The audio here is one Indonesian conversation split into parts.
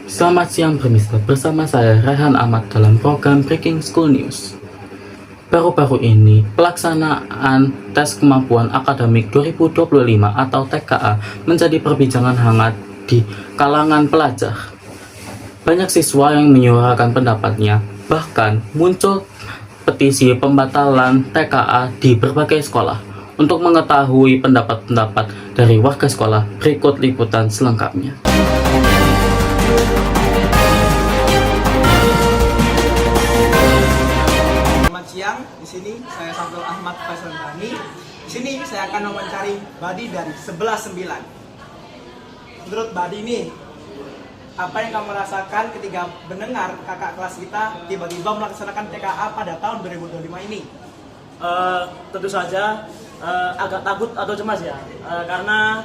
Selamat siang pemirsa, bersama saya Rehan Ahmad dalam program Breaking School News. Baru-baru ini, pelaksanaan tes kemampuan akademik 2025 atau TKA menjadi perbincangan hangat di kalangan pelajar. Banyak siswa yang menyuarakan pendapatnya, bahkan muncul petisi pembatalan TKA di berbagai sekolah. Untuk mengetahui pendapat-pendapat dari warga sekolah, berikut liputan selengkapnya. Selamat siang, di sini saya Sabtu Ahmad Faisal Dhani. Di sini saya akan mewawancari Badi dari 11-9. Menurut Badi nih, apa yang kamu rasakan ketika mendengar kakak kelas kita tiba-tiba melaksanakan TKA pada tahun 2025 ini? Tentu saja agak takut atau cemas ya, karena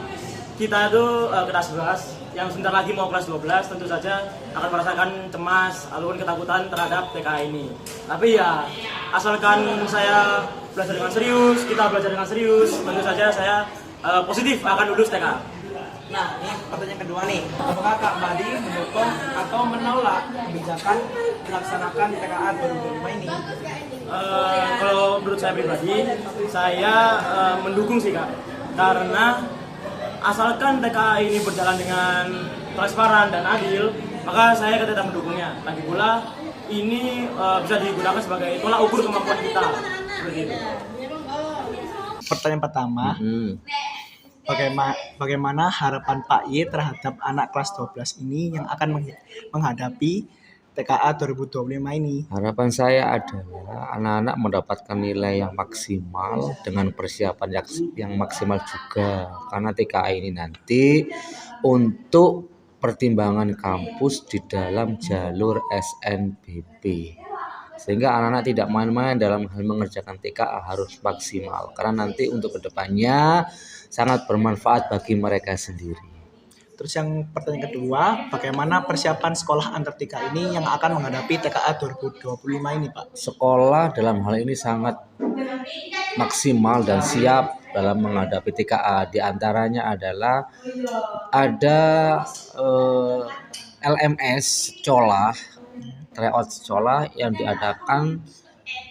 kita itu kelas 11 yang sebentar lagi mau kelas 12, tentu saja akan merasakan cemas ataupun ketakutan terhadap TKA ini. Tapi ya, asalkan saya belajar dengan serius, kita belajar dengan serius, tentu saja saya positif akan lulus TKA. Nah, ini pertanyaan kedua nih. Apakah Kak Badi mendukung atau menolak kebijakan melaksanakan TKA 2025 ini? Kalau menurut saya pribadi, saya mendukung sih Kak, karena asalkan TKA ini berjalan dengan transparan dan adil, maka saya tetap mendukungnya. Lagi pula ini bisa digunakan sebagai tolak ukur kemampuan kita. Seperti itu. Pertanyaan pertama, bagaimana harapan Pak Y terhadap anak kelas 12 ini yang akan menghadapi TKA 2025 ini? Harapan saya adalah anak-anak mendapatkan nilai yang maksimal dengan persiapan yang maksimal juga, karena TKA ini nanti untuk pertimbangan kampus di dalam jalur SNBP, sehingga anak-anak tidak main-main dalam hal mengerjakan TKA, harus maksimal karena nanti untuk kedepannya sangat bermanfaat bagi mereka sendiri. Terus yang pertanyaan kedua, bagaimana persiapan sekolah antar TKA ini yang akan menghadapi TKA 2025 ini, Pak? Sekolah dalam hal ini sangat maksimal dan siap dalam menghadapi TKA. Di antaranya adalah ada LMS sekolah, tryout sekolah yang diadakan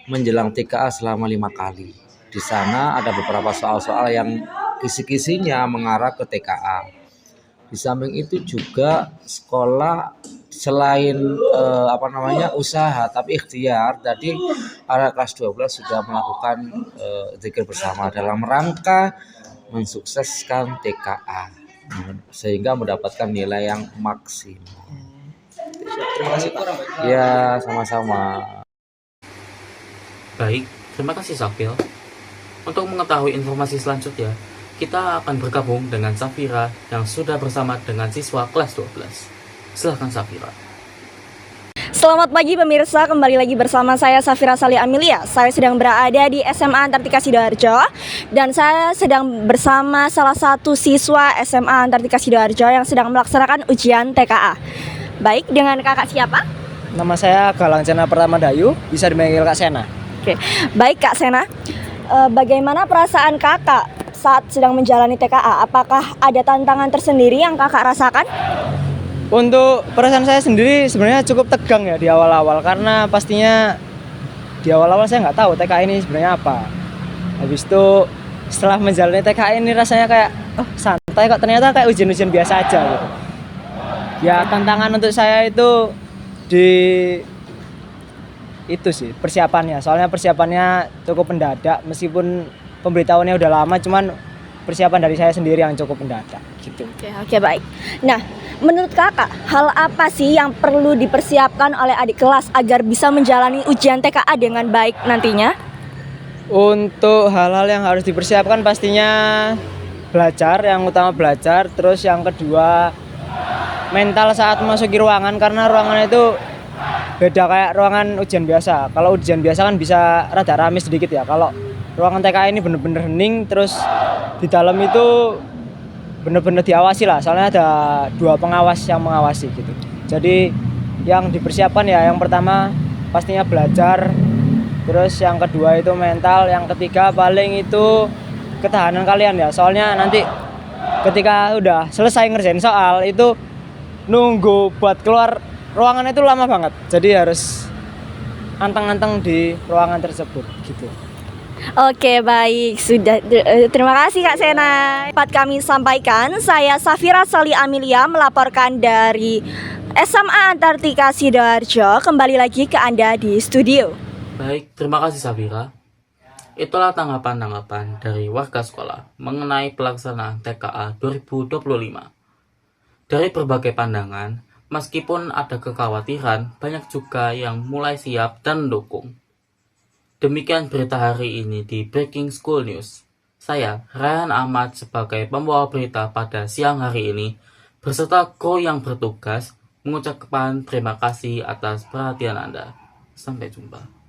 menjelang TKA selama 5 kali. Di sana ada beberapa soal-soal yang kisi-kisinya mengarah ke TKA. Di samping itu juga sekolah selain usaha tapi ikhtiar. Tadi anak kelas 12 sudah melakukan zikir bersama dalam rangka mensukseskan TKA sehingga mendapatkan nilai yang maksimal. Terima kasih, Pak. Ya, sama-sama. Baik, terima kasih Safil. Untuk mengetahui informasi selanjutnya, kita akan bergabung dengan Safira yang sudah bersama dengan siswa kelas 12. Silahkan Safira. Selamat pagi pemirsa, kembali lagi bersama saya Safira Sali Amelia. Saya sedang berada di SMA Antartika Sidoarjo dan saya sedang bersama salah satu siswa SMA Antartika Sidoarjo yang sedang melaksanakan ujian TKA. Baik, dengan kakak siapa? Nama saya Galang Cena Pertama Dayu, bisa dipanggil Kak Sena. Oke, baik Kak Sena. Bagaimana perasaan kakak saat sedang menjalani TKA? Apakah ada tantangan tersendiri yang kakak rasakan? Untuk perasaan saya sendiri sebenarnya cukup tegang ya di awal-awal, karena pastinya di awal-awal saya nggak tahu TKA ini sebenarnya apa. Habis itu setelah menjalani TKA ini rasanya kayak santai kok, ternyata kayak ujian-ujian biasa aja gitu. Ya tantangan untuk saya itu itu sih persiapannya, soalnya persiapannya cukup mendadak, meskipun pemberitahuannya udah lama, cuman persiapan dari saya sendiri yang cukup mendadak gitu. Oke, baik. Nah, menurut kakak, hal apa sih yang perlu dipersiapkan oleh adik kelas agar bisa menjalani ujian TKA dengan baik nantinya? Untuk hal-hal yang harus dipersiapkan pastinya belajar, yang utama belajar. Terus yang kedua mental saat memasuki ruangan, karena ruangan itu beda kayak ruangan ujian biasa. Kalau ujian biasa kan bisa rada rame sedikit ya. Kalau ruangan TKA ini bener-bener hening, terus di dalam itu bener-bener diawasi lah. Soalnya ada 2 pengawas yang mengawasi gitu. Jadi yang dipersiapkan ya yang pertama pastinya belajar. Terus yang kedua itu mental. Yang ketiga paling itu ketahanan kalian ya. Soalnya nanti ketika udah selesai ngerjain soal itu nunggu buat keluar ruangan itu lama banget. Jadi harus anteng-anteng di ruangan tersebut gitu. Oke, baik. Sudah terima kasih Kak Sena. Dapat kami sampaikan, saya Safira Sali Amelia melaporkan dari SMA Antartika Sidoarjo. Kembali lagi ke Anda di studio. Baik, terima kasih Safira. Itulah tanggapan-tanggapan dari warga sekolah mengenai pelaksanaan TKA 2025. Dari berbagai pandangan, meskipun ada kekhawatiran, banyak juga yang mulai siap dan mendukung. Demikian berita hari ini di Breaking School News. Saya, Rayhan Ahmad, sebagai pembawa berita pada siang hari ini, beserta kru yang bertugas, mengucapkan terima kasih atas perhatian Anda. Sampai jumpa.